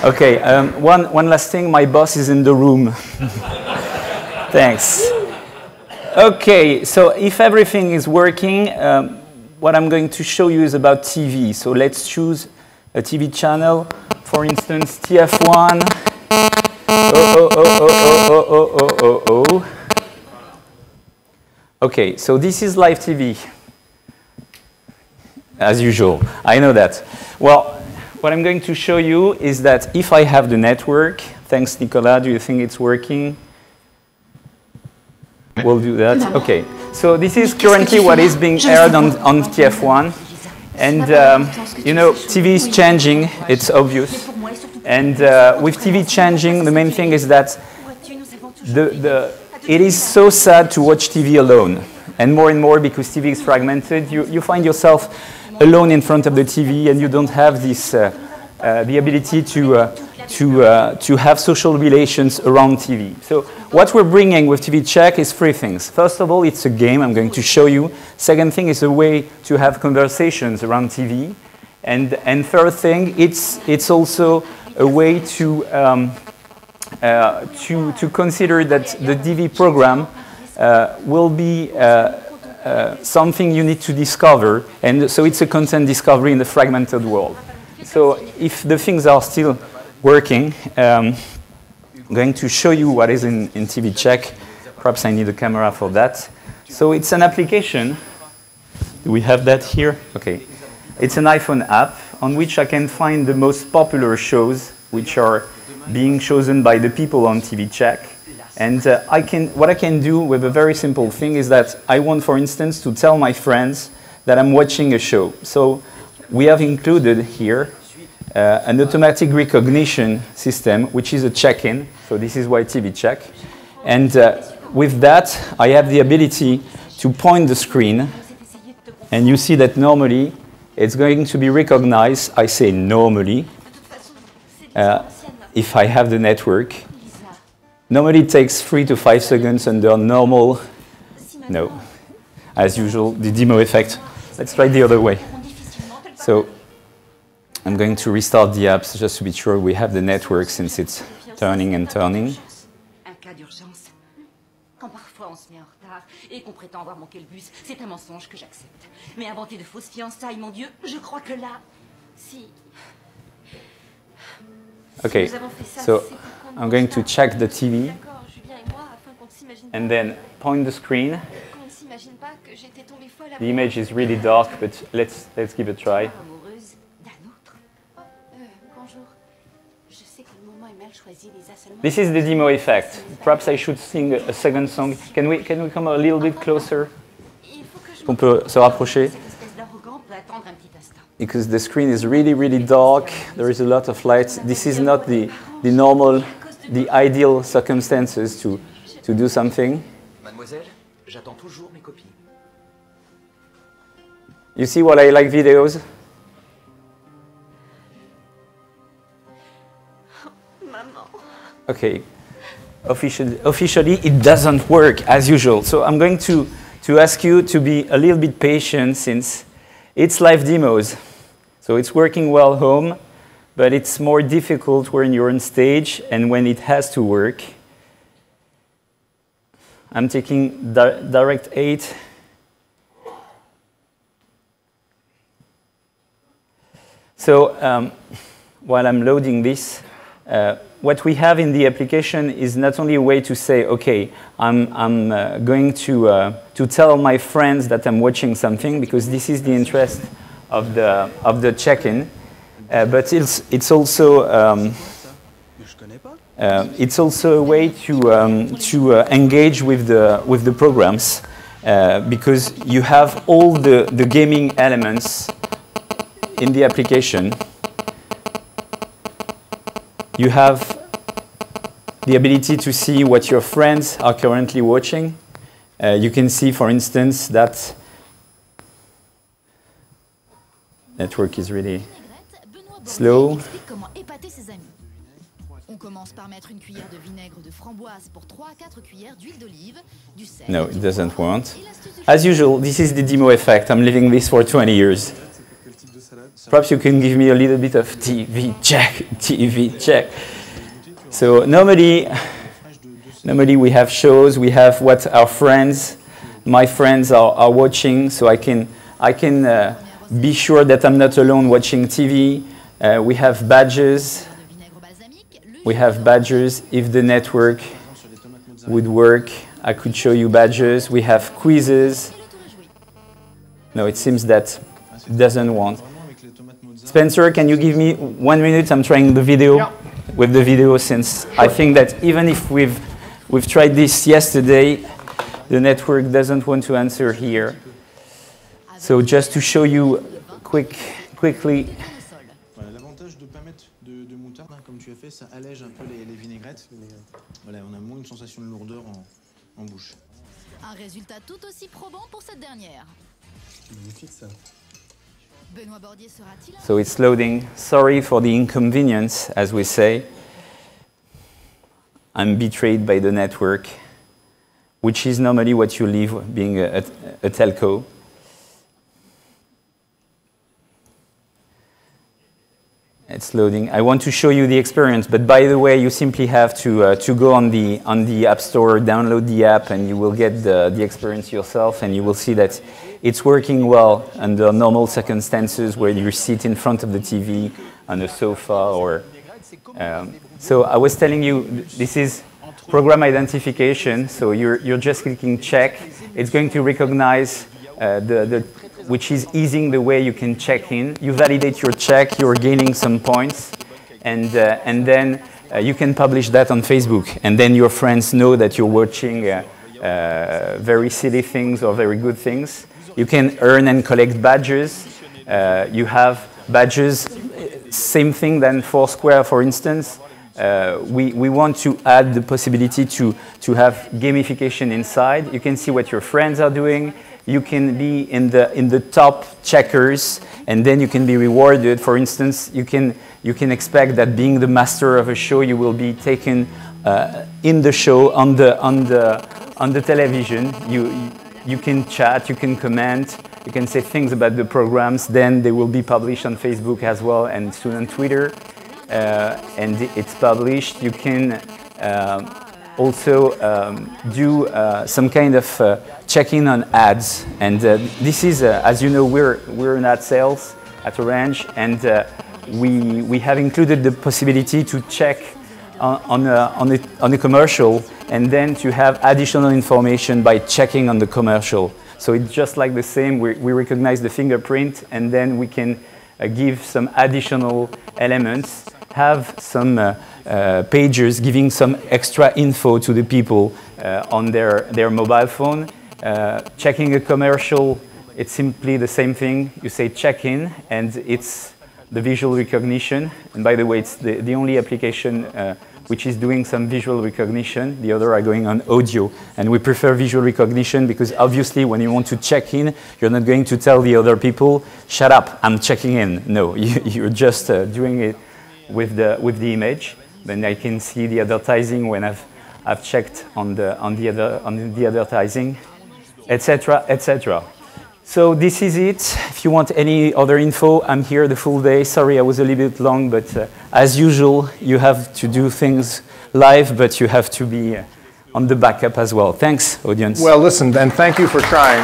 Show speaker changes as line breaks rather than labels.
Okay, one last thing, my boss is in the room. Thanks. Okay, so if everything is working, what I'm going to show you is about TV. So let's choose a TV channel, for instance, TF1. Okay, so this is live TV. As usual, I know that. Well, what I'm going to show you is that if I have the network, thanks Nicolas, do you think it's working? We'll do that. Okay, so this is currently what is being aired on TF1. And, you know, TV is changing, it's obvious. And with TV changing, the main thing is that it is so sad to watch TV alone. And more because TV is fragmented, you find yourself alone in front of the TV and you don't have this, the ability to have social relations around TV. So what we're bringing with TV Check is three things. First of all, it's a game I'm going to show you. Second thing is a way to have conversations around TV. And third thing, it's also a way to consider that the TV program will be something you need to discover, and so it's a content discovery in the fragmented world. So if the things are still working, I'm going to show you what is in TV Check. Perhaps I need a camera for that. So it's an application. Do we have that here? Okay. It's an iPhone app on which I can find the most popular shows which are being chosen by the people on TV Check. And what I can do with a very simple thing is that I want, for instance, to tell my friends that I'm watching a show. So we have included here an automatic recognition system, which is a check-in. So this is why TV Check. And with that, I have the ability to point the screen. And you see that normally, it's going to be recognized. I say normally, if I have the network. Normally it takes 3 to 5 seconds under normal, no, as usual, the demo effect. Let's try the other way. So I'm going to restart the apps just to be sure we have the network since it's turning and turning. Okay, so I'm going to check the TV and then point the screen. The image is really dark, but let's give it a try. This is the demo effect. Perhaps I should sing a second song. Can we come a little bit closer? On peut se rapprocher? Because the screen is really dark, there is a lot of light. This is not the normal, the ideal circumstances to do something.
Mademoiselle, j'attends toujours mes copies.
You see what I like videos? Okay, officially it doesn't work as usual. So I'm going to ask you to be a little bit patient since it's live demos. So it's working well home, but it's more difficult when you're on stage and when it has to work. I'm taking direct 8. So while I'm loading this, what we have in the application is not only a way to say, okay, I'm going to tell my friends that I'm watching something, because this is the interest of the check-in, but it's also a way to engage with the programs, because you have all the gaming elements in the application. You have the ability to see what your friends are currently watching. You can see, for instance, that network is really slow. No, it doesn't want. As usual, this is the demo effect. I'm leaving this for 20 years. Perhaps you can give me a little bit of TV check, TV check. So normally we have shows, we have what our friends, my friends are watching, so I can be sure that I'm not alone watching TV. We have badges. We have badges. If the network would work, I could show you badges. We have quizzes. No, it seems that it doesn't want. Spencer, can you give me 1 minute? I'm trying the video with the video, since I think that even if we've tried this yesterday, the network doesn't want to answer here. So just to show you quickly.
L'avantage de ne pas mettre de moutarde, comme tu as fait, ça allège un peu les vinaigrettes. Voilà, on a moins une sensation de lourdeur en bouche.
Un résultat tout aussi probant pour cette dernière.
Magnifique ça.
Benoît Bordier sera-t-il?
So it's loading. Sorry for the inconvenience, as we say. I'm betrayed by the network, which is normally what you leave being a telco. It's loading. I want to show you the experience, but by the way, you simply have to go on the App Store, download the app, and you will get the experience yourself, and you will see that it's working well under normal circumstances where you sit in front of the TV on a sofa or. So I was telling you, this is program identification. So you're just clicking check. It's going to recognize which is easing the way you can check in. You validate your check, you're gaining some points, and then you can publish that on Facebook. And then your friends know that you're watching very silly things or very good things. You can earn and collect badges. You have badges, same thing than Foursquare, for instance. We want to add the possibility to have gamification inside. You can see what your friends are doing. You can be in the top checkers, and then you can be rewarded. For instance, you can expect that being the master of a show, you will be taken in the show on the television. You can chat, you can comment, you can say things about the programs. Then they will be published on Facebook as well, and soon on Twitter. And it's published. You can also do some kind of check-in on ads. And this is, as you know, we're in ad sales at Orange, and we have included the possibility to check on a commercial, and then to have additional information by checking on the commercial. So it's just like the same. We recognize the fingerprint, and then we can give some additional elements, have some pagers giving some extra info to the people on their mobile phone. Checking a commercial, it's simply the same thing. You say check in, and it's the visual recognition. And by the way, it's the only application which is doing some visual recognition. The other are going on audio. And we prefer visual recognition because obviously when you want to check in, you're not going to tell the other people, shut up, I'm checking in. No, you're just doing it with the image. Then I can see the advertising when I've checked on the advertising, etc., etc. So this is it. If you want any other info, I'm here the full day. Sorry, I was a little bit long, but as usual, you have to do things live, but you have to be on the backup as well. Thanks, audience.
Well, listen, and thank you for trying.